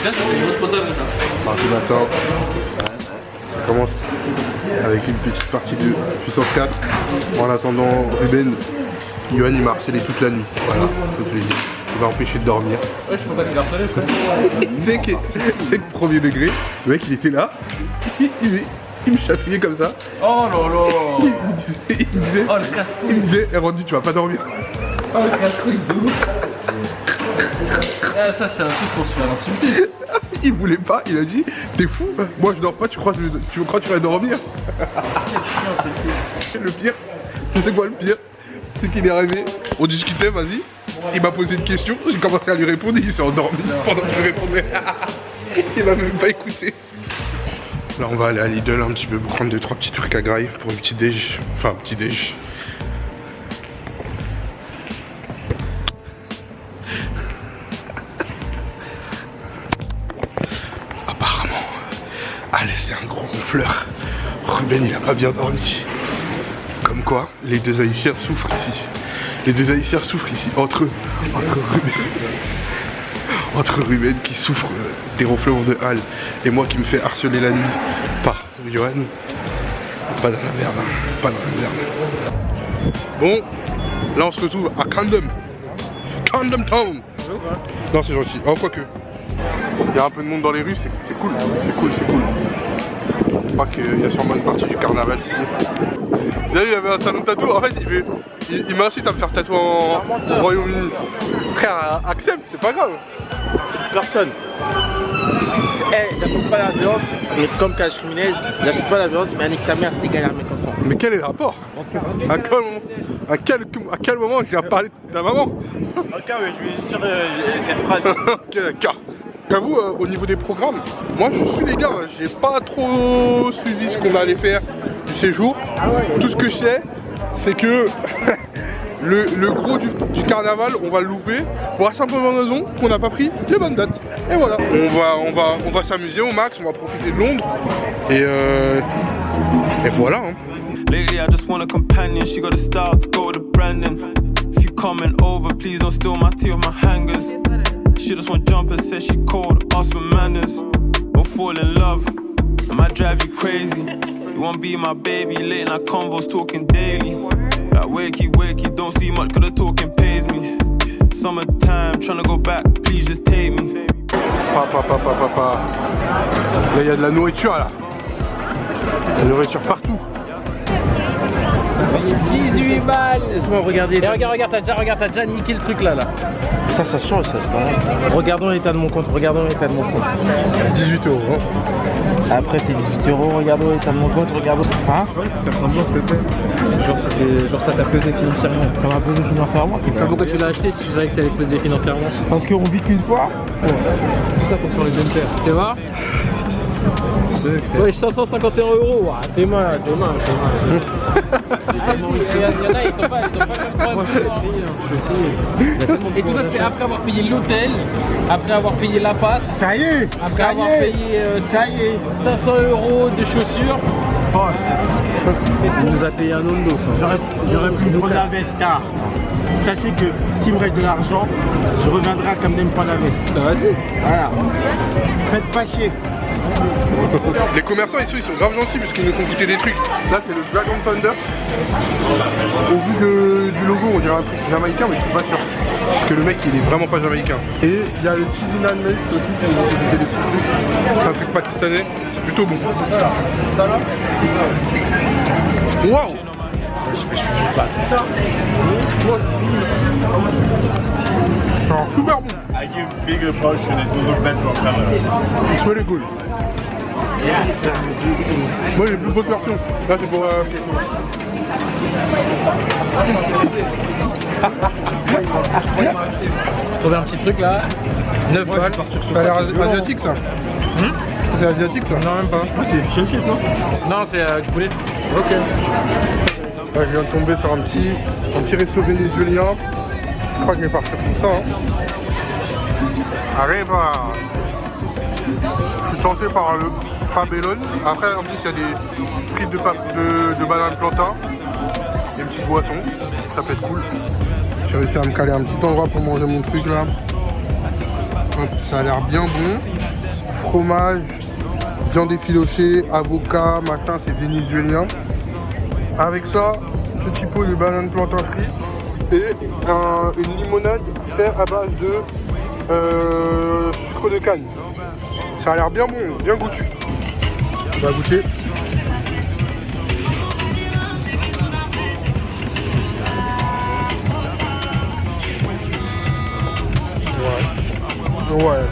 déjà, c'est une autre protagoniste. Mardi matin, on commence avec une petite partie de puissance 4. En attendant, Ruben, Johan il m'a harcelé toute la nuit. Voilà, faut te le dire. Il m'a empêché de dormir. Ouais, je sais pas qui l'a harcelé, toi. Tu sais que premier degré, le mec il était là, il me chatouillait comme ça. Oh là là. Il me disait, oh le casse-couille. Il me disait, eh, Randy, tu vas pas dormir. Oh le casse-couille de ouf. Ah, ça c'est un truc pour se faire insulter. Il voulait pas, il a dit, t'es fou, moi je dors pas, tu crois que tu vas dormir. Le pire, c'était quoi le pire? C'est qu'il est arrivé, on discutait, vas-y, il m'a posé une question, j'ai commencé à lui répondre, il s'est endormi pendant que je répondais. Il m'a même pas écouté. Là on va aller à Lidl un petit peu pour prendre 2-3 petits trucs à graille pour un petit déj, enfin un petit déj. Apparemment, allez c'est un gros ronfleur. Ruben il a pas bien dormi. Comme quoi, les deux Haïtiens souffrent ici. Les deux Haïtiens souffrent ici, entre Ruben qui souffre des ronflements de Hal et moi qui me fais harceler la nuit par Johan. Pas dans la merde, hein. Pas dans la merde. Bon, là on se retrouve à Camden. Camden Town. Non c'est gentil, oh quoique. Il y a un peu de monde dans les rues, c'est cool, c'est cool, c'est cool. Je crois qu'il y a sûrement une partie du carnaval ici. Là il y avait un salon de tatou, en fait il m'incite à me faire tatouer au Royaume-Uni. Frère, accepte, c'est pas grave. Personne. Eh, j'affronte pas la violence, mais comme cas criminel, j'affronte pas la violence, mais nique ta mère, t'es galère, mais consent. Mais quel est le rapport? À quel moment j'ai parlé de ta maman? Ok, mais je vais sur cette phrase. Ok, d'accord. J'avoue, au niveau des programmes, moi je suis les gars, j'ai pas trop suivi ce qu'on allait faire du séjour. Tout ce que je sais, c'est que le gros du carnaval, on va le louper pour la simple raison qu'on n'a pas pris les bonnes dates. Et voilà, on va s'amuser au max, on va profiter de Londres. Et voilà. Hein. Lately I just want a companion, she got a style to go to Brandon. If you coming over, please don't steal my tea or my hangers. She just want jumpers, says she cold, ask for manners. Don't fall in love, I might drive you crazy. You won't be my baby, late night convos talking daily. That wakey, don't see much cause the talking pays me. Summertime, tryna go back, please just take me. Papa. Là il y a de la nourriture là. De la nourriture partout. 18 balles. Laisse-moi regarder. Et regarde, t'as déjà niqué le truc là. Ça change, ça, c'est pas grave. Regardons l'état de mon compte, 18 €. Hein. Après, c'est 18 €, regardons l'état de mon compte, regardons. Hein? Faire semblant s'il te plaît. Genre ça t'a pesé financièrement. Ça m'a pesé financièrement. Pourquoi tu l'as acheté si tu savais que ça allait peser financièrement? Parce qu'on vit qu'une fois. Tout ça pour faire les bunkers. Tu vois? Ouais, 551 €. Ah, t'es mal. Il y en a, ils sont pas le même problème. Et tout ça, c'est après avoir payé l'hôtel, après avoir payé la passe. Ça y est. Après avoir payé 500 € de chaussures. Il nous a payé un ondos. J'aurais pu me prendre la veste car sachez que s'il me reste de l'argent, je reviendrai comme de me prendre la veste. Vas-y. Voilà. Faites pas chier. Les commerçants ici ils sont grave gentils parce qu'ils nous font goûter des trucs. Là c'est le Dragon Thunder. Au vu du logo on dirait un truc jamaïcain mais je suis pas sûr. Parce que le mec il est vraiment pas jamaïcain. Et il y a le Cheesy Naan Mix aussi qui nous fait goûter des petits trucs. C'est un truc pakistanais, c'est plutôt bon. C'est ça là. Ça là. Waouh. Je suis pas ça. Alors, super bon. I give bigger portion, it will look better on camera. It's really good. Moi j'ai plus grosse version. Là c'est pour J'ai trouvé un petit truc là. 9 balles. Ça a l'air asiatique ça. C'est asiatique ça? Non même pas. C'est fish and chips non? Non c'est du poulet. Ok. Là je viens de tomber sur un petit resto vénézuélien. Je crois que je vais partir sur ça. Hein. Arriva. Je suis tenté par le pabellone. Après en plus il y a des frites de banane plantain. Et une petite boisson. Ça peut être cool. J'ai réussi à me caler un petit endroit pour manger mon truc là. Ça a l'air bien bon. fromage, viande effilochée, avocat, machin, c'est vénézuélien. Avec ça, petit pot de banane plantain frite et une limonade faite à base de sucre de canne. Ça a l'air bien bon, bien goûtu. On va goûter. Ouais.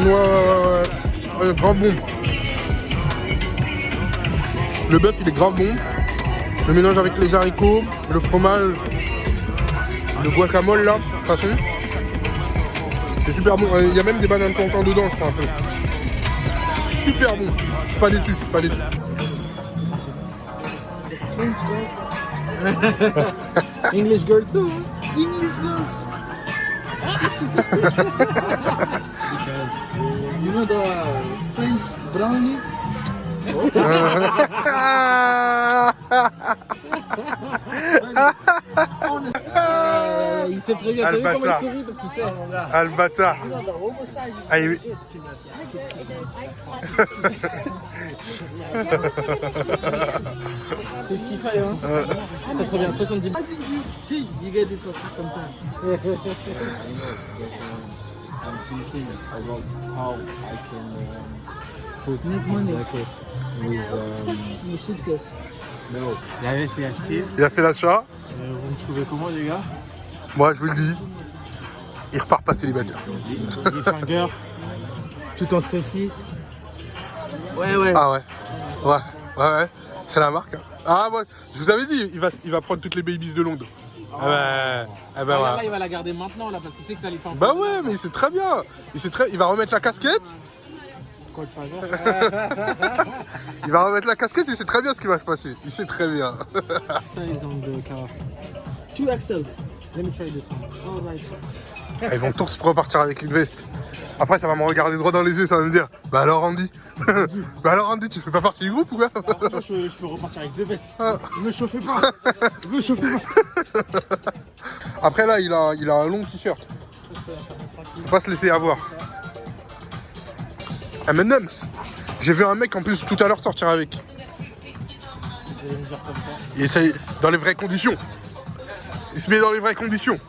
Ouais, grave bon. Le bœuf il est grave bon. Le mélange avec les haricots, le fromage, le guacamole là, de toute façon. C'est super bon. Il y a même des bananes plantain dedans, je crois un peu. Super bon. Je suis pas déçu, English girl too. English girls. Because you know the French brownie? Il sait très bien, t'as vu comment il sourit parce qu'il sait. Albata. Ah, il... C'est kiffé, hein. C'est trop bien, 70 balles. Si, you get it comme ça. I'm thinking about how I can put Make money. jacket with Une suitcase. no. La veste est achetée. Il a fait l'achat. Vous me trouvez comment, les gars? Moi, je vous le dis. Il repart pas célibataire. Les fingers, tout en stressé. Ouais. Ah ouais. C'est la marque. Hein. Ah moi, je vous avais dit, il va prendre toutes les babies de Londres. Ah Là, ouais. il va la garder maintenant là parce qu'il sait que ça lui fait un peu. Bah ouais, mais il sait très bien. Il va remettre la casquette. Quoi de pas Il va remettre la casquette, il sait très bien ce qui va se passer. Il sait très bien. Ça, ils ont de Cara. 2XL. Let me try this one. Alright. Ils vont tous repartir avec une veste. Après, ça va me regarder droit dans les yeux, ça va me dire bah alors Andy tu fais pas partie du groupe ou quoi? Moi, je peux repartir avec 2 vestes. Ah. Ne me chauffez pas. Ne me chauffez pas. Après là, il a un long t-shirt. Faut pas se laisser avoir. M&M's. J'ai vu un mec en plus tout à l'heure sortir avec. Il essaye dans les vraies conditions. Il se met dans les vraies conditions.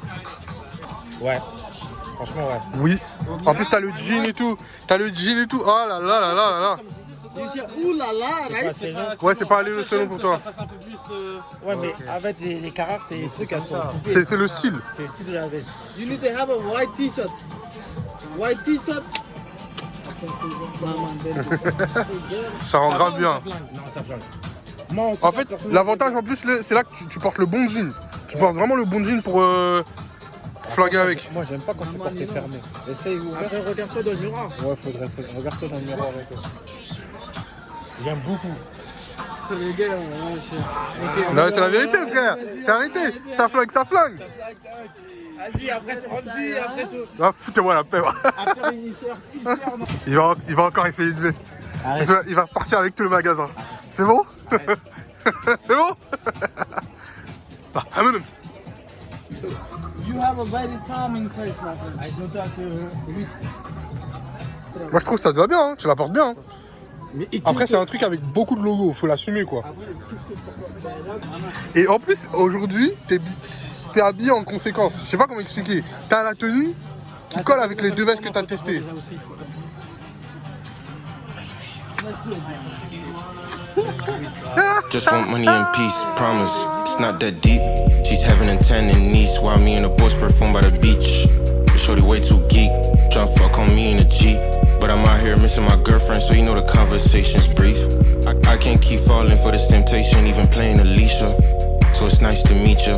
Ouais. Franchement, ouais. Oui. En plus t'as le jean et tout. Oh là là là là là là. You say, ouh là là, right? C'est long. Ouais, c'est pas aller selon pour toi. Ça fasse un peu plus. Ouais, mais avec les caractères et les trucs, elles sont coupées. C'est le style. C'est le style de la veste. You need to have a white t-shirt. White t-shirt. Ça rend grave bien. Non, ça flingue. Moi, En fait, l'avantage en plus, c'est là que tu portes le bon jean. Tu portes vraiment le bon jean pour flinguer avec. Moi, j'aime pas quand c'est porté fermé. Essaye ouvert. Après, regarde-toi dans le miroir. Ouais, faudrait. Regarde-toi dans le miroir avec eux. J'aime beaucoup. Les gars, Non, c'est la vérité, frère. C'est la vérité. Ça flingue. Vas-y, après c'est Randy, après c'est. Ah, foutez-moi la paix. Après, il sort. Il va encore essayer une veste. Il va partir avec tout le magasin. C'est bon? C'est bon? Bah, M&M's. you have a very charming face, my friend. I don't have to. Moi, je trouve que ça te va bien. Hein. Tu la portes bien. Hein. Mais Après, c'est un truc avec beaucoup de logos. Faut l'assumer, quoi. Et en plus, aujourd'hui, t'es habillé en conséquence. Je sais pas comment expliquer. T'as la tenue qui colle avec les 2 vestes que t'as testées. Just want money and peace, promise. It's not that deep. She's having a 10 in Nice while me and the boys perform by the beach. The shorty way too geek, tryna fuck on me in a Jeep. But I'm out here missing my girlfriend, so you know the conversation's brief. I can't keep falling for this temptation, even playing Alicia. So it's nice to meet you,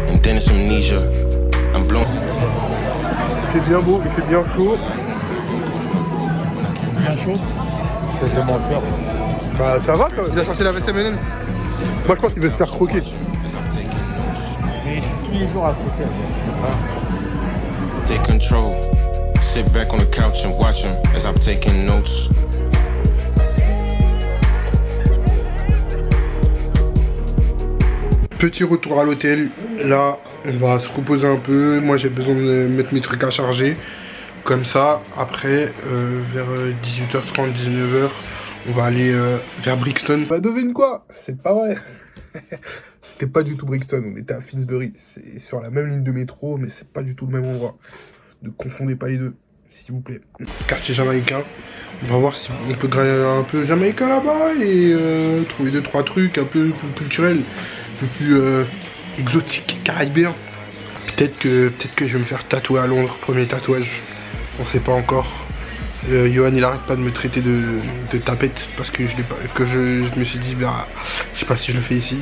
and then it's amnesia. I'm blown. Il fait bien beau, il fait bien chaud. bien chaud. Espèce de menteur. Bah ça va quand même. Il a sorti la veste M&M's. Moi je pense qu'il veut se faire croquer. Mais je suis tous les jours à côté. Take control. Sit back on the couch and watch him as I'm taking notes. Petit retour à l'hôtel. Là, on va se reposer un peu. Moi j'ai besoin de mettre mes trucs à charger. comme ça, après, vers 18h30, 19h, on va aller vers Brixton. Bah devine quoi? C'est pas vrai. C'était pas du tout Brixton, on était à Finsbury. C'est sur la même ligne de métro, mais c'est pas du tout le même endroit. Ne confondez pas les deux, s'il vous plaît. Quartier jamaïcain. On va voir si on peut grailler un peu jamaïcain là-bas et trouver 2-3 trucs un peu plus culturels, un peu plus exotiques, caribéens. Peut-être que je vais me faire tatouer à Londres, premier tatouage. On sait pas encore. Johan il arrête pas de me traiter de tapette parce que je me suis dit bah je sais pas si je le fais ici.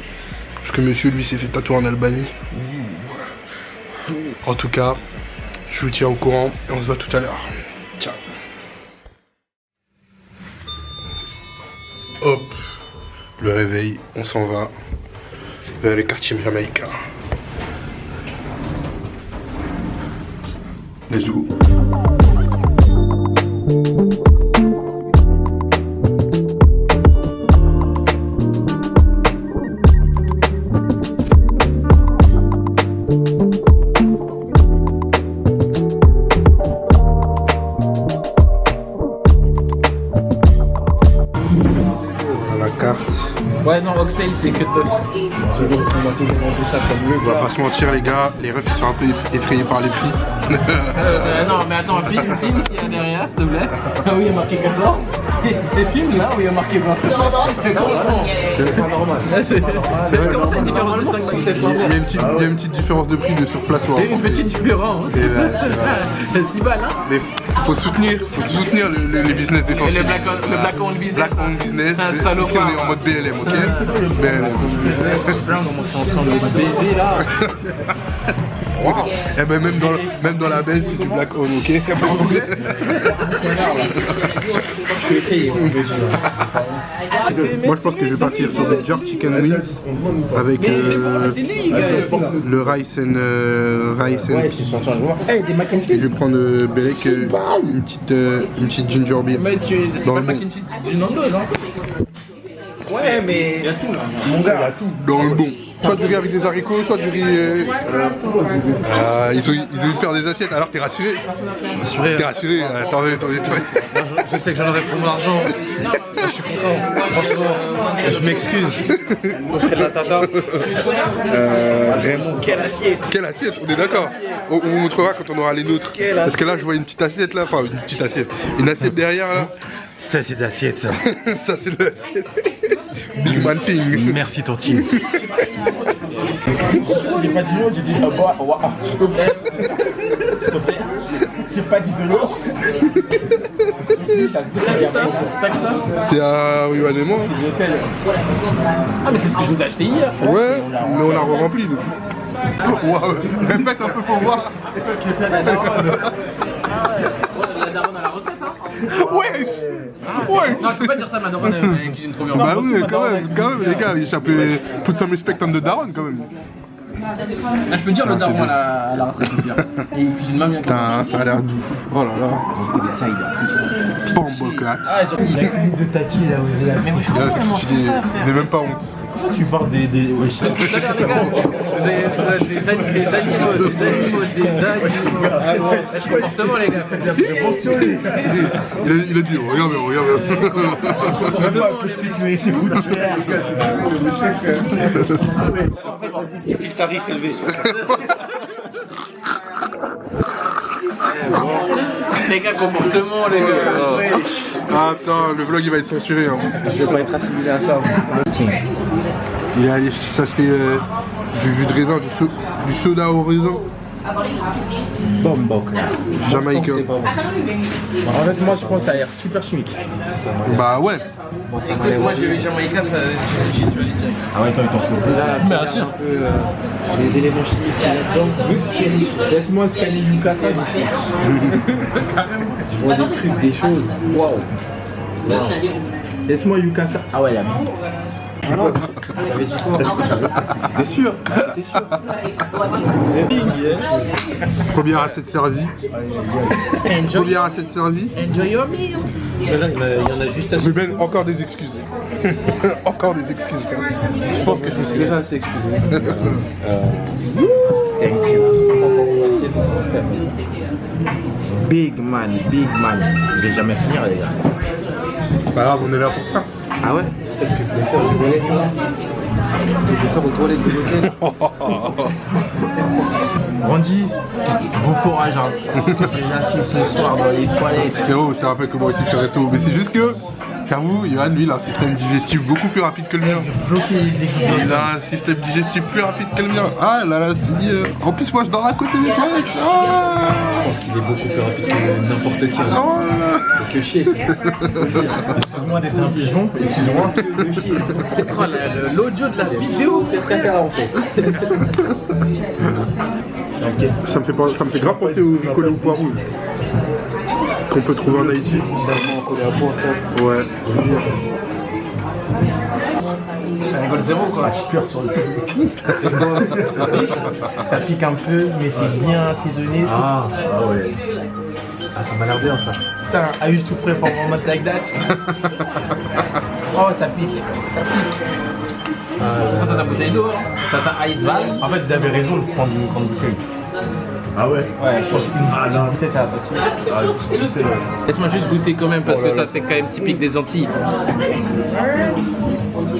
Parce que monsieur lui s'est fait tatouer en Albanie. En tout cas, je vous tiens au courant et on se voit tout à l'heure. Ciao. Hop, le réveil, on s'en va vers le quartier jamaïcain. Let's go. Ouais, non, Oxtail, c'est que de bœuf. On va toujours vendre ça comme le. On va pas se mentir, les gars, les refs ils sont un peu effrayés par les prix. Non, mais attends, filme s'il y a derrière, s'il te plaît. Ah oui, il y a marqué 14. Et filme là où il y a marqué 20. C'est pas normal. Comment ça, une différence de 5 Il y a une petite différence de prix de sur place. Une petite différence. C'est 6 balles, hein. Mais faut soutenir les business des temps. Et le black on business. Black on business. Un salopard. On est en mode BLM, ok? BLM. On est en train de baiser là. Et ben même dans la baisse c'est du black on, ok? Y a pas de problème. Moi je pense que je vais partir sur le jerk chicken wings avec le rice and et je vais prendre Belek une petite ginger beer. Mais c'est pas le mac and cheese du Nando's, hein? Ouais, mais il y a tout là. Mon gars, il y a tout. Dans le bon. Soit du riz avec des haricots, soit du riz. Ils ont eu peur des assiettes, alors t'es rassuré? Je suis rassuré. T'es rassuré? Attendez. Je sais que j'en aurai pour mon argent. Je suis content. Franchement, je m'excuse auprès de la tata. Vraiment, quelle assiette! Quelle assiette? On est d'accord. On vous montrera quand on aura les nôtres. Parce que là, je vois une petite assiette là. Enfin, une petite assiette. Une assiette derrière là. Ça c'est de l'assiette ça. Ça c'est de l'assiette. Big Man Ping. Merci Tantier. J'ai pas dit non, j'ai dit j'ai pas dit de l'eau. C'est à Johan et moi. Ah mais c'est ce que je vous ai acheté hier. Ouais, mais on l'a re-rempli. Waouh, répète un peu pour voir. La daronne à la retraite, hein. Ouais. Non, je peux pas dire ça, ma daronne elle cuisine trop bien. Bah oui, quand même les gars, il s'appelait put some respect on the daron quand même. Ah, je peux dire le daron à la retraite au pire. Et il cuisine même bien. Putain, ça a l'air doux. Oh là là. Des sides en plus. Pamboclat. Ah, genre, il a De Tati là, vous avez. mais oui, je Là, ce que tu dis, n'ai même pas honte. Tu parles des. Wesh. tout à l'heure, les gars, vous avez des animaux. Ah ouais, je comportement, les gars. Il a dit, regarde. Même pas un petit qui était routière. Et puis le tarif élevé. Les gars, comportement, les gars. Attends, le vlog il va être censuré. Hein. Je vais pas être assimilé à ça. Il est allé s'acheter du jus de raisin, du soda au raisin. Bombok. Jamaïcain. En fait, moi je pense que ça a l'air super chimique. Bah ouais. Écoute, moi j'ai eu Jamaïca, j'y suis allé direct. Ah ouais, toi il t'en faut déjà. Bien sûr. Les éléments chimiques là-dedans. Laisse-moi scanner Yukasa. Je vois des trucs, des choses. Waouh. Laisse-moi Yukasa. Ah ouais, il y a bien. T'es sûr? Première assiette servie. Première assiette servie. Enjoy your meal. Il y en a juste à. Mais Ben, encore des excuses. Encore des excuses. Je pense que je me suis déjà assez excusé. Thank you. Big man, big man. Je vais jamais finir, les gars. Pas grave, on est là pour ça. Ah ouais? Qu'est-ce que je vais faire aux toilettes là? Qu'est-ce que je vais faire aux toilettes de l'hôtel? Randy, bon courage, hein. Parce que je vais lâcher ce soir dans les toilettes. Frérot, je te rappelle que moi aussi je fais resto. Mais c'est juste que, j'avoue, Johan, lui, il a un système digestif beaucoup plus rapide que le mien. Bloquer les écouteurs. Il a un système digestif plus rapide que le mien. Ah là, c'est dit. En plus, moi, je dors à côté des toilettes. Ah, Je pense qu'il est beaucoup plus rapide que n'importe qui. oh là là. Que chier. Excuse-moi d'être un pigeon, excuse-moi. L'audio de la vidéo fait très caca en fait. Ça me fait grave penser au Nicolas au poireau qu'on peut trouver en Haïti. Ouais. Ça rigole zéro quoi. Je pleure sur le cul. C'est bon, ça pique un peu, mais c'est bien assaisonné. Ah ouais. Ah, ça m'a l'air bien ça. Putain, I used to pray for a moment like that. Oh, ça pique, ça pique. T'as ta bouteille d'eau, t'as ta ice bag. En fait, vous avez raison de prendre une grande bouteille. Ah ouais? Ouais, je pense qu'une petite bouteille, ça va pas suffire. Laisse-moi juste goûter quand même parce que ça c'est quand même typique des Antilles.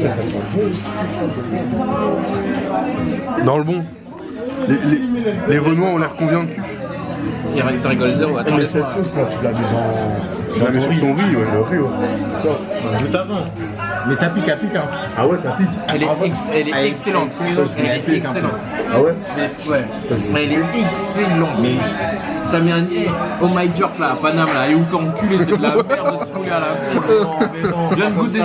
Ça sent bon. Dans le bon. Les Renois ont l'air combien? Ça rigole zéro. Attends, laisse-moi. sauce là, tu l'as mis dans. Tu la mets sur son riz, ouais. Le riz, ouais. Ça. Juste avant. Mais ça pique, elle pique, hein. Ah ouais, ça pique. Elle est excellente. Elle est excellente. Ah ouais? Ouais. Mais elle est excellente. Ça met un oh my jerk là, à Paname là, et vous fait enculer, c'est de la merde de poulet à la con. Je viens de goûter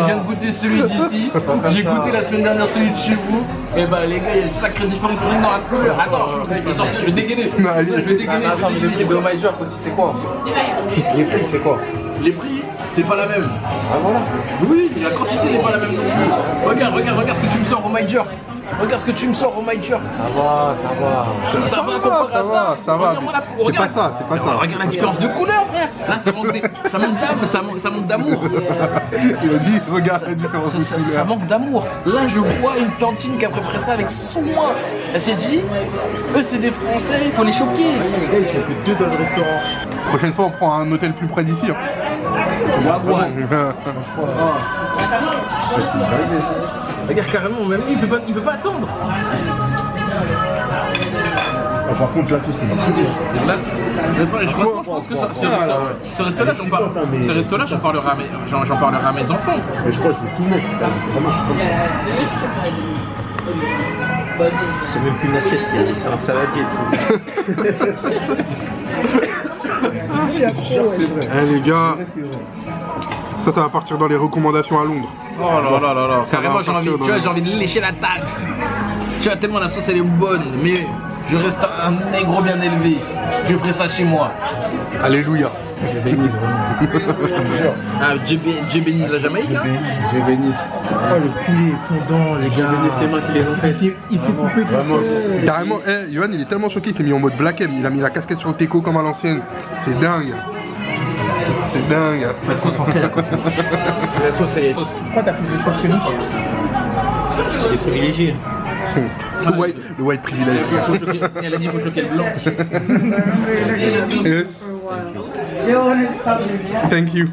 celui d'ici. J'ai goûté la semaine dernière celui de chez vous. Et bah les gars, il y a une sacrée différence dans la couleur. Attends, je vais sortir, je vais dégainer. Je vais dégainer. Attends, mais le prix de Oh My Jerk aussi, c'est quoi? Les prix, c'est quoi? Les prix, c'est pas la même. Ah voilà. Oui, la quantité n'est pas la même non plus. Regarde ce que tu me sors au My Jerk. Regarde ce que tu me sors au My Jerk. Ça va. Ça va comparé à ça. Ça va. Regarde-moi la C'est pas ça, c'est pas ça. Regarde la différence de couleur, frère. Là, ça manque d'amour. Il a dit, regarde la différence de Ça couleur. manque d'amour. Là, je vois une tantine qui a préparé ça avec soin. Elle s'est dit, eux, c'est des Français, il faut les choquer. Les gars, ils sont que deux dans le restaurant. Prochaine fois, on prend un hôtel plus près d'ici. Hein. Regarde carrément, même lui, il peut pas attendre. Ah, par contre, la sauce, c'est marché bien. Franchement, je pense que ce resto-là, j'en parlerai à mes enfants. Mais je crois que je veux tout mettre. Vraiment, je suis C'est même plus une assiette, c'est un saladier. Eh les gars, ça va partir dans les recommandations à Londres. Oh là là là là. Carrément, j'ai partir dans envie de lécher la tasse. Tu vois, tellement la sauce elle est bonne, mais je reste un négro bien élevé. Je ferai ça chez moi. Alléluia. Ah, Dieu bénisse la Jamaïque. Hein. Je bénisse. Oh, le poulet fondant, les gars. Je bénisse les mains qui les ont fait. Il s'est coupé tout seul. Carrément, Johan il est tellement choqué, il s'est mis en mode Black M, il a mis la casquette sur le teco comme à l'ancienne. C'est dingue. C'est dingue. La sauce en fait, la sauce, elle est. Pourquoi t'as plus de sauce que nous? Les privilégiés. Le white privilège. Elle a dit faut choquer le blanc. Yes. Thank you.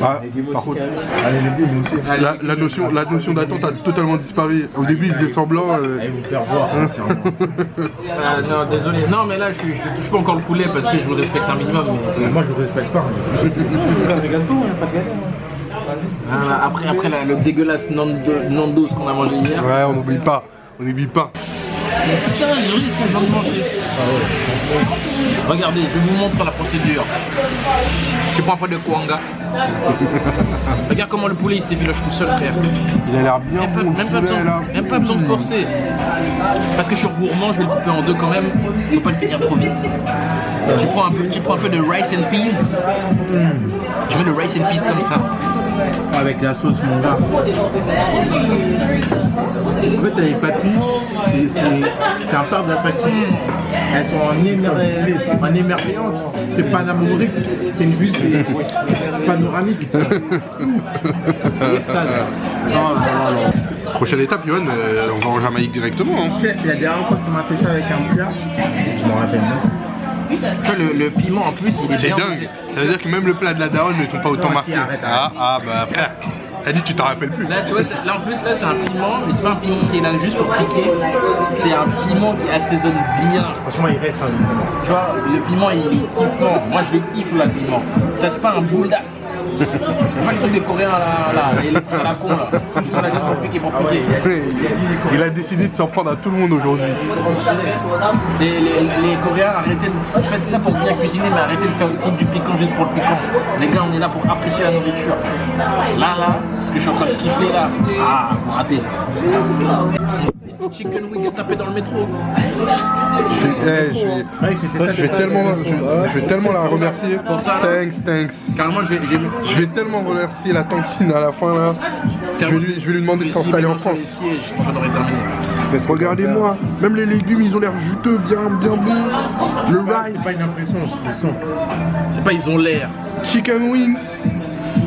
Ah, par contre, Allez, les deux, mais aussi. la notion d'attente a totalement disparu. Au début, il faisait semblant. Allez vous faire voir, sincèrement. Non, désolé. Non, mais là, je touche pas encore le poulet parce que je vous respecte un minimum. Mais... Moi, je vous respecte pas. Après le dégueulasse Nando's qu'on a mangé hier. Ouais, on n'oublie pas. On n'oublie pas. C'est une singerie ce qu'on vient de manger. Regardez, je vous montre la procédure. Tu prends un peu de kwanga. Regarde comment le poulet il s'effiloche tout seul, frère. Il a l'air bien bon. Même pas besoin de forcer. Parce que je suis gourmand, je vais le couper en deux quand même. Faut pas le finir trop vite. Tu prends un peu de rice and peas. Tu mets le rice and peas comme ça. Avec la sauce, mon gars. En fait, les papilles, c'est un parc d'attraction. Elles sont en émerveillance. C'est panoramique. C'est une vue, c'est panoramique. Ça, non. Prochaine étape, Johan, on va en Jamaïque directement. Hein. La dernière fois que tu m'as fait ça avec un plat, je m'en rappelle même. Tu vois, le piment en plus, il est C'est bien dingue. dosé. Ça veut dire que même le plat de la daronne ne sont pas autant Non, marqués. si, arrête, Bah frère, elle dit tu t'en rappelles plus. Là, tu vois, là en plus, là c'est un piment, mais c'est pas un piment qui est là juste pour piquer. C'est un piment qui assaisonne bien. Franchement, il reste un piment. Tu vois, le piment il est kiffant. Moi je le kiffe là, le piment. Ça, c'est pas un bulldog. C'est pas les trucs des Coréens là, les trucs à la con là. Ils sont là juste pour piquer, Il a décidé de s'en prendre à tout le monde aujourd'hui. Les Coréens, arrêtez de faites ça pour bien cuisiner, mais arrêtez de faire du piquant juste pour le piquant. Les gars, on est là pour apprécier la nourriture. Là, ce que je suis en train de kiffer là, vous ratez. Chicken wing tapé dans le métro. Je vais tellement la remercier. Pour ça, là. Thanks. Carrément, je vais tellement remercier la tantine à la fin là. Je vais lui demander de s'installer en France. J'en aurais terminé. Regardez-moi, même les légumes ils ont l'air juteux, bien bons. Le rice, C'est pas une impression, ils sont. C'est pas ils ont l'air. chicken wings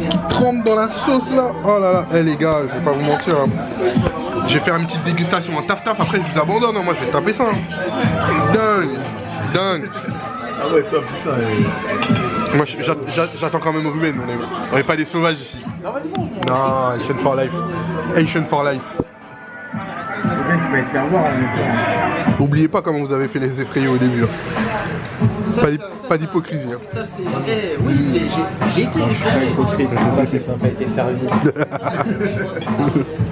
qui trempent dans la sauce là. Oh là là, les gars, je vais pas vous mentir. Hein. Je vais faire une petite dégustation en taf, après je vous abandonne. Moi je vais taper ça. Hein. Dingue. Ah ouais, toi, putain. Moi j'attends quand même Ruben, on est pas des sauvages ici. Non, vas-y, bon. Non, Asian for life. Asian for life. Tu peux te faire voir. Oubliez pas comment vous avez fait les effrayés au début. Hein. Pas d'hypocrisie. Hein. Ça c'est. Oui, j'ai été effrayé. Je sais pas si ça n'a pas été servi.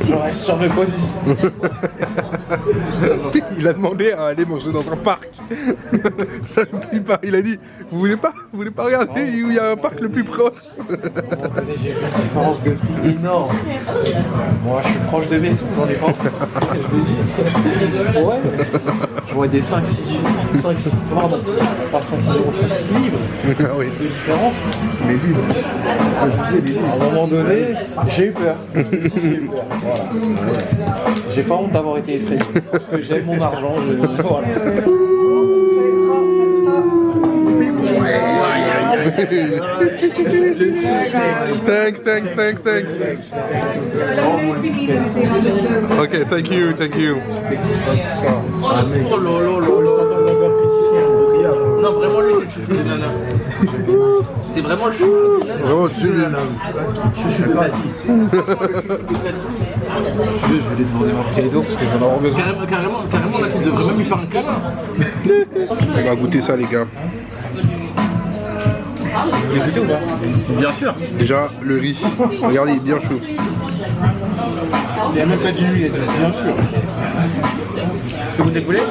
Je reste sur mes positions. Il a demandé à aller manger dans un parc. Ça ne plie pas. Il a dit, vous voulez pas regarder où il y a un parc le plus proche? J'ai vu une différence de prix énorme. Moi, je suis proche de mes sous, j'en ai pas. Je le dis. Ouais. Je vois des 5-6 pardon. Pas 5-6 livres Ah oui. de différence. Les livres. À un moment donné, j'ai eu peur. Voilà. J'ai pas honte d'avoir été effrayé. Parce que j'aime mon argent. Voilà. Thanks. Ok, thank you. Oh lolo. Non, vraiment lui c'est le chouchou du nana. C'est vraiment le chouchou du nana. Vraiment, tu Je vais lui demander ma bouteille d'eau parce que j'en ai avoir besoin. Carrément là tu devrais même lui faire un câlin. On va goûter ça, les gars. Vous écoutez ou pas? Bien sûr. Déjà, le riz. Regardez, il est bien chaud. Il n'y a même pas d'huile, bien sûr. Tu veux goûter le poulet?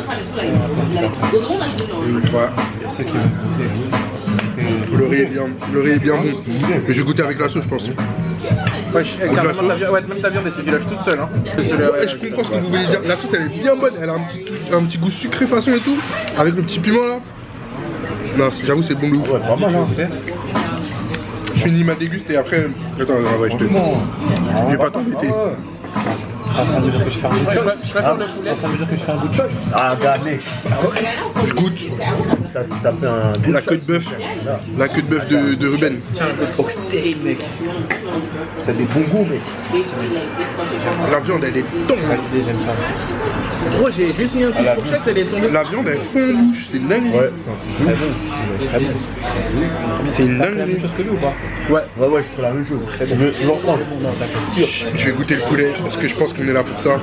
Ouais. Le riz est bien bon. Mais j'ai goûté avec la sauce, je pense. Ouais, carrément ta viande, même ta viande elle se village toute seule. Hein. Ouais, je comprends ce que vous voulez dire. La sauce elle est bien bonne, elle a un petit goût sucré façon et tout. Avec le petit piment là. Non, j'avoue c'est bon de ouf. Ouais, pas mal, hein. Je finis ma déguste et après. Attends, je te. Je vais pas t'embêter. Ça veut dire que je fais un bout de shot. Je préfère le poulet. Ça veut dire que je fais un bout de shot. Ah, gars, mec. Je goûte T'as fait un. la queue de bœuf. La queue de bœuf de Ruben. Tiens, un peu de Oxtail, mec. T'as des bons goûts, mec. La viande elle est tombée. J'aime ça. Gros, j'ai juste mis un coup de fourchette, elle est tombée. La viande elle fond en bouche, c'est une dinguerie. Ouais, c'est un truc très bon. C'est une La même dinguerie. chose que lui ou pas? Ouais, je fais la même chose. Je vais en prendre. Sûr. Je vais goûter le poulet parce que je pense qu'on est là pour ça.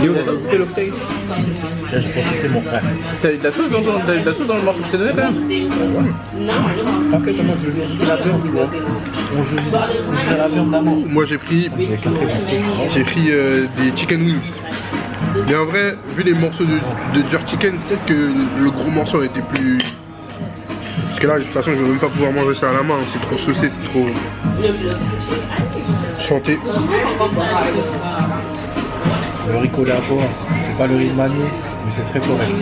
Léo, t'as goûté l'Oxtail? Tiens, je pense que c'est mon frère. T'as eu de la sauce dans le morceau que je t'ai donné quand même? Après, comment je veux la viande, tu vois? On joue la viande d'amour. Moi j'ai pris des chicken wings. Mais en vrai, vu les morceaux de jerk chicken, peut-être que le gros morceau aurait été plus... Parce que là, de toute façon, je vais même pas pouvoir manger ça à la main, c'est trop saucé, c'est trop... Chanté. Le riz collé à bois, c'est pas le riz de mamie, mais c'est très correct.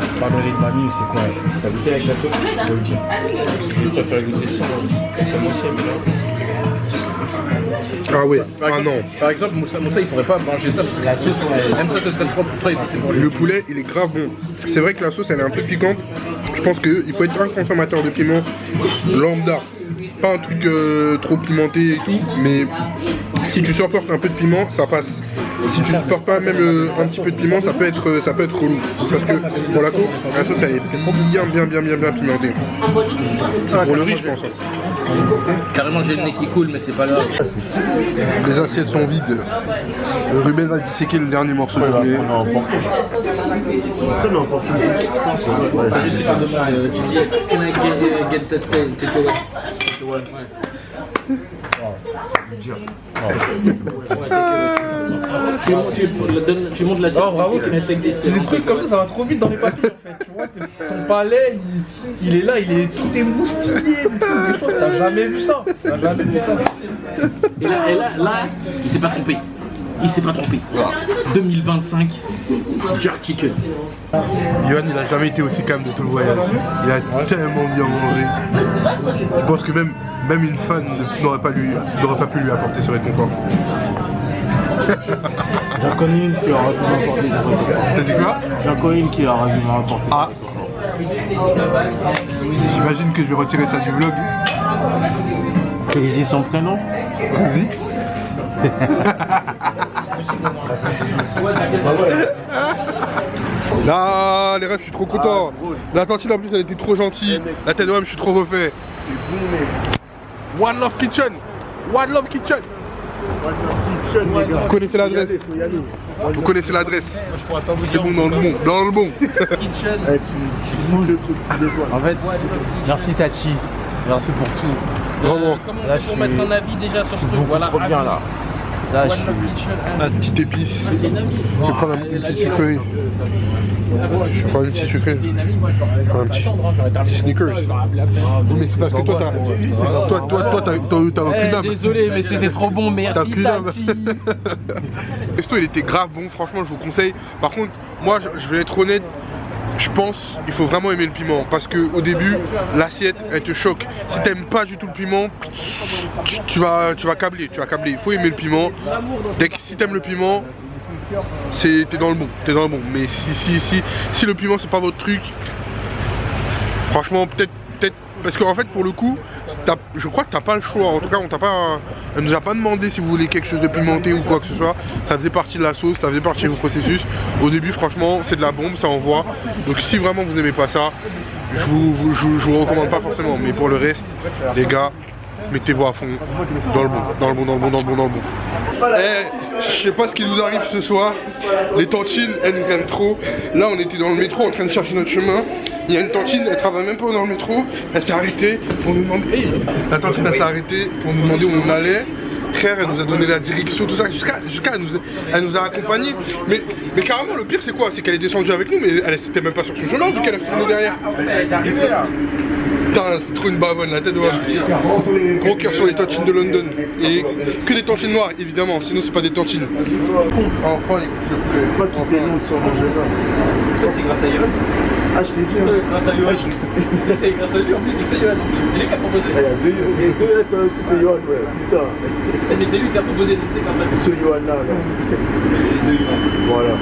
C'est pas le riz de mamie, c'est quoi? T'as goûté avec la sauce? Je préfère la goûter sans moitié, mais là... Ah ouais, ah non. Par exemple, Moussa il pourrait pas manger ça parce que la sauce, même ça ce serait trop pour toi, c'est bon. Le poulet, il est grave bon. C'est vrai que la sauce, elle est un peu piquante. Je pense qu'il faut être un consommateur de piment lambda. Pas un truc trop pimenté et tout, mais si tu supportes un peu de piment, ça passe. Si tu supportes pas même un petit peu de piment, ça peut être relou. Parce que pour la côte, la sauce elle est bien pimentée. C'est pour le riz je pense. Carrément j'ai le nez qui coule mais c'est pas grave. Les assiettes sont vides. Ruben va disséquer le dernier morceau de poulet. Tu dis can I get that takeaway? Tu montes la scène. Oh bravo, c'est des trucs comme ça va trop vite dans les papiers en fait. Tu vois, ton palais, il est là, tout émoustillé, des choses, t'as jamais vu ça. Et là, il s'est pas trompé. 2025, jerk chicken. Yohan il a jamais été aussi calme de tout le voyage. Il a tellement bien mangé. Je pense que même une fan n'aurait pas pu lui apporter ce réconfort. J'en connais une qui aura dû m'apporter ce réconfort. T'as dit quoi? J'en connais une qui aura dû m'apporter ce réconfort. J'imagine que je vais retirer ça du vlog. Tu lui dis son prénom? Vas-y. Non, les rêves, je suis trop content. La tantine en plus, elle était trop gentille. La tête de homme, je suis trop refait. One Love Kitchen. One Love Kitchen. Vous connaissez l'adresse. Vous connaissez l'adresse. C'est bon dans le bon. Dans le bon. Kitchen. Tu fous le truc 6 étoiles. En fait, merci Tati. Merci pour tout. Vraiment. Comment Là, pour mettre un avis déjà sur ce truc? Voilà. Trop bien là. Là, je suis. Petite épice. C'est une amie. Je vais prendre une petite sucrerie. Je prends une petite sucrerie. Je prends un petit Snickers. Oui, mais c'est parce que toi, t'as aucune âme. Désolé, mais c'était trop bon. T'as Merci aucune âme. Tati. Le resto, il était grave bon. Franchement, je vous conseille. Par contre, moi, je vais être honnête. Je pense qu'il faut vraiment aimer le piment parce que au début l'assiette elle te choque. Si t'aimes pas du tout le piment, tu vas câbler, Il faut aimer le piment. Si t'aimes le piment, t'es dans le bon, Mais si le piment c'est pas votre truc, franchement peut-être parce qu'en fait pour le coup, je crois que t'as pas le choix. En tout cas elle nous a pas demandé si vous voulez quelque chose de pimenté ou quoi que ce soit. Ça faisait partie de la sauce, ça faisait partie du processus. Au début franchement c'est de la bombe, ça envoie. Donc si vraiment vous n'aimez pas ça, je vous recommande pas forcément. Mais pour le reste, les gars, mettez-vous à fond dans le bon. Je sais pas ce qui nous arrive ce soir. Les tantines, elles nous aiment trop. Là on était dans le métro en train de chercher notre chemin. Il y a une tantine, elle travaille même pas dans le métro. Elle s'est arrêtée pour nous demander. Hey, la tantine elle s'est arrêtée pour nous demander où on allait. Frère, elle nous a donné la direction, tout ça, jusqu'à elle nous a accompagnés. Mais carrément le pire c'est quoi? C'est qu'elle est descendue avec nous, mais elle était même pas sur son chemin vu qu'elle a tourné derrière. Elle s'est arrivée là. Putain, c'est trop une bavonne, la tête de homme. Gros cœur sur les tantines de London. Et que des tantines noires, évidemment, sinon c'est pas des tantines. Enfin, écoute le poulet. Pas quitter l'autre sans manger ça. C'est grâce à Yohan. Ah, je t'ai dit. Grâce à Yohan. C'est grâce à lui en plus, c'est Yohan. C'est lui qui a proposé. Il y a deux lettres aussi, c'est Yohan, ouais. Putain. Mais c'est lui qui a proposé, tu sais, grâce à C'est ce Yohan là. Voilà.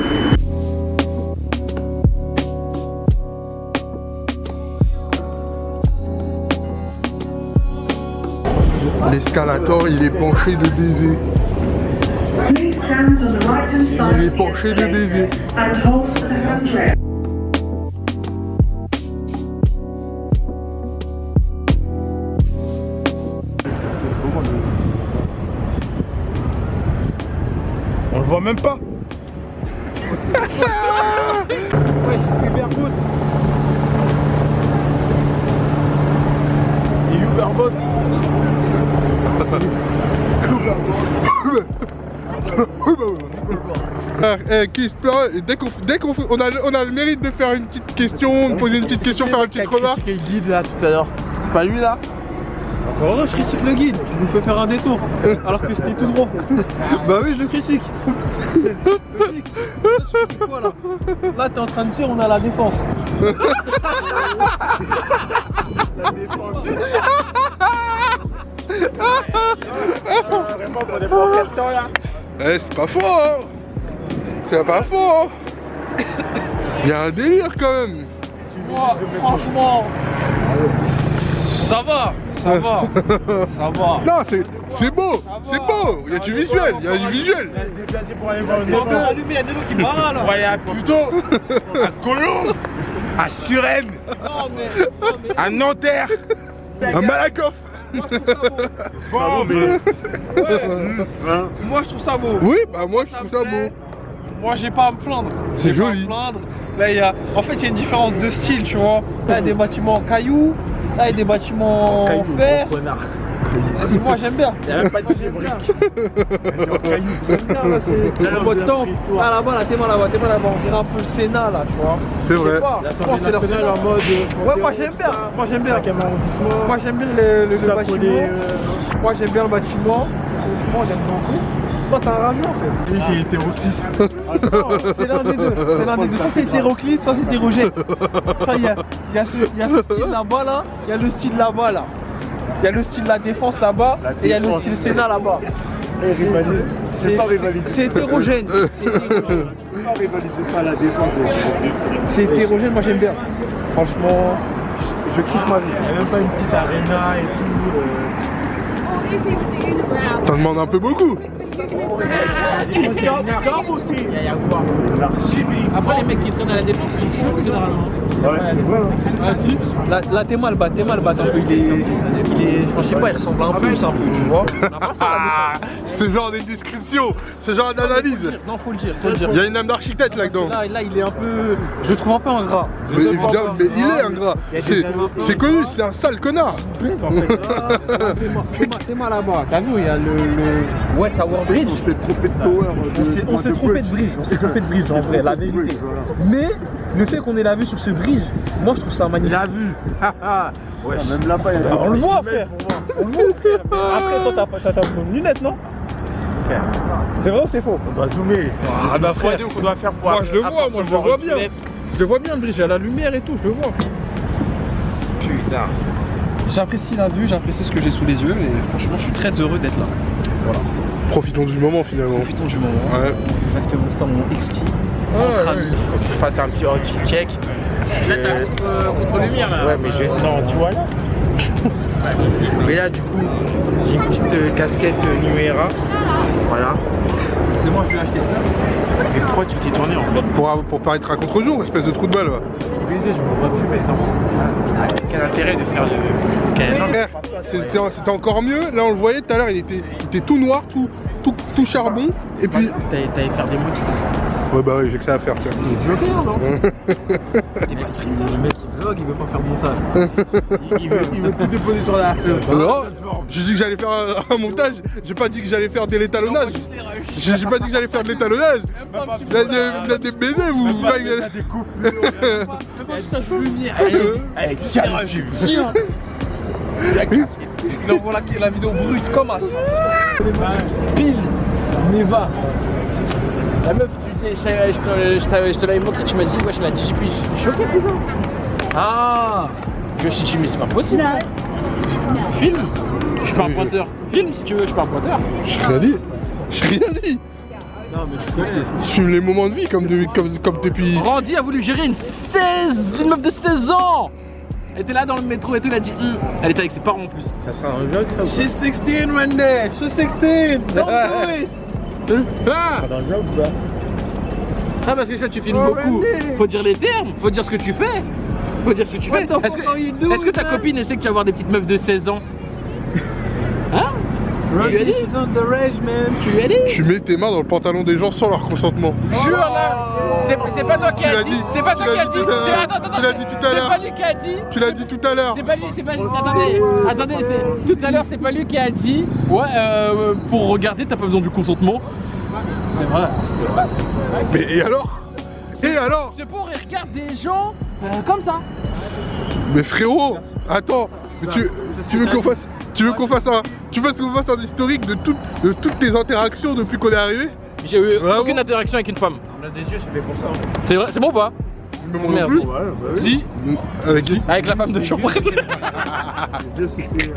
L'escalator, il est penché de baiser. Il est penché de baiser. On le voit même pas. Ouais, c'est Uberbot. C'est Uberbot. Dès qu'on on a le mérite de faire une petite question, de poser une petite question, faire une petite remarque. Le guide là tout à l'heure. C'est pas lui là? Encore heureux, je critique le guide, il nous fait faire un détour, alors que c'était tout droit. Bah oui, je le critique. Quoi, là, t'es en train de dire on a la défense. La défense. Vraiment pour des provocations là. Eh, c'est pas faux, hein. C'est pas faux, hein. Il y a un délire quand même. Franchement. Ça va, ça va, ça va. Non, c'est beau, c'est beau. Il y a du visuel, il y a du visuel. Il y a des gens qui parlent là. Ouais, plutôt à Colombes, à Suresnes, à Nanterre, Un Malakoff. bon, mais Moi je trouve ça beau. Oui, bah moi je trouve ça beau. Moi j'ai pas à me plaindre. C'est J'ai pas à me joli. plaindre. Là il y a. En fait il y a une différence de style, tu vois. Là il y a des bâtiments en cailloux, là il y a des bâtiments en fer. Moi j'aime bien. Il y a même pas de briques. Le mode temple. Ah là-bas, là, t'es mal là-bas. On dirait un peu le Sénat là, tu vois. C'est Je sais vrai. pas, je pense que c'est leur Sénat. Ouais, moi j'aime bien. Moi j'aime bien. Moi j'aime bien le bâtiment. Moi j'aime bien le bâtiment. Franchement, j'aime beaucoup. Toi, t'es un rageux en fait. lui qui est hétéroclite. C'est l'un des deux. C'est l'un des deux. Soit c'est hétéroclite, soit c'est hétérogène. Enfin, il y a ce style là-bas là. Il y a le style là-bas là. Il y a le style de la défense là-bas. Et il y a le style Sénat là-bas. C'est hétérogène. C'est hétérogène. Pas rivaliser ça à la défense. C'est hétérogène, moi j'aime bien. Franchement, je kiffe ma vie. Il n'y a même pas une petite arena et tout. T'en demandes un peu beaucoup. Après, les mecs qui traînent à la défense sont chauds généralement. Là, t'es mal bas un peu. Il est. Je sais pas, il ressemble un peu, tu vois. On a pas ça à la défense. Ce genre de description, ce genre d'analyse. Non, faut le dire. Il y a une âme d'architecte là-dedans. Là, il est un peu. Je le trouve un peu ingrat. Mais évidemment, mais il est ingrat. C'est connu, c'est un sale connard. T'es mal là-bas. T'as vu, il y a le. Ouais, Tower Bridge. On s'est trompé de Tower. On s'est trompé de bridge. On s'est trompé de bridge en vrai, la vérité. Mais le fait qu'on ait la vue sur ce bridge, moi je trouve ça magnifique. La vue. Ouais, même là-bas, On le voit, frère. On le voit. Après, toi, t'as une lunette, non? C'est vrai ou c'est faux? on doit zoomer. Ah bah frère, qu'on doit faire pour moi je le vois, moi je le vois bien. Je le vois bien le bridge, il y a la lumière et tout, je le vois. Putain. J'apprécie la vue, j'apprécie ce que j'ai sous les yeux et franchement je suis très heureux d'être là. Voilà. Profitons du moment finalement. Profitons du moment. Ouais. Exactement, c'est dans mon exquis. Faut que je fasse un petit outfit check. Contre lumière là. Ouais, mais non, tu vois là. Mais là, du coup, j'ai une petite casquette New Era. Voilà. C'est moi je l'ai acheté. Mais pourquoi tu t'es tourné en fait? Pour paraître à contre-jour, espèce de trou de balle. Va. Baiser, je me vois plus maintenant. Quel intérêt de faire de. Non, C'était encore mieux. Là, on le voyait tout à l'heure, il était tout noir, tout charbon. Et puis. T'allais faire des motifs. Ouais, bah oui, j'ai que ça à faire, tiens. Le mec il vlog, il veut pas faire de montage. Il veut tout déposer sur la. Non, j'ai dit que j'allais faire un montage, j'ai pas dit que j'allais faire de l'étalonnage. J'ai pas dit que j'allais faire de l'étalonnage. Vous êtes des baisers, vous. Il a des coupures. Allez, tiens, tiens. Il envoie la vidéo brute comme as. Pile, Neva. La meuf, je te l'avais montré, tu m'as dit, wesh, elle a dit, je suis choqué, cousin. Ah, je me suis dit, mais c'est pas possible. Filme. Je suis pas un pointeur. Filme si tu veux, je suis pas un pointeur. J'ai rien dit. J'ai rien dit. Non mais tu connais. Je filme les moments de vie comme depuis. Randy a voulu gérer une meuf de 16 ans. Elle était là dans le métro et tout, elle a dit elle était avec ses parents en plus. Ça sera un vlog ça ou She's 16 Randy. She's 16. Don't do it. Ah, dans le vlog ou pas? ça parce que ça tu filmes beaucoup. Faut dire les termes, faut dire ce que tu fais. Faut dire ce que tu fais. Est-ce que ta copine elle sait que tu vas avoir des petites meufs de 16 ans? Hein? Tu lui as dit? Tu lui as dit? Tu mets tes mains dans le pantalon des gens sans leur consentement. Jure là. C'est pas toi qui as dit. C'est pas toi qui as dit. Tu l'as dit tout à l'heure. C'est pas lui qui a dit. Tu l'as dit tout à l'heure. C'est pas lui, attendez, tout à l'heure c'est pas lui qui a dit pour regarder t'as pas besoin du consentement. C'est vrai. Mais et alors? Et alors? C'est pour ils regardent des gens comme ça. Mais frérot, attends, mais tu veux qu'on fasse un historique de toutes tes interactions depuis qu'on est arrivé? J'ai eu Vraiment aucune interaction avec une femme. On a des yeux, c'est fait pour ça. C'est vrai, c'est bon ou pas? Mais moi non Merci. plus. Ouais, bah oui. Si, Avec qui? avec la femme de chambre. Les yeux, c'était.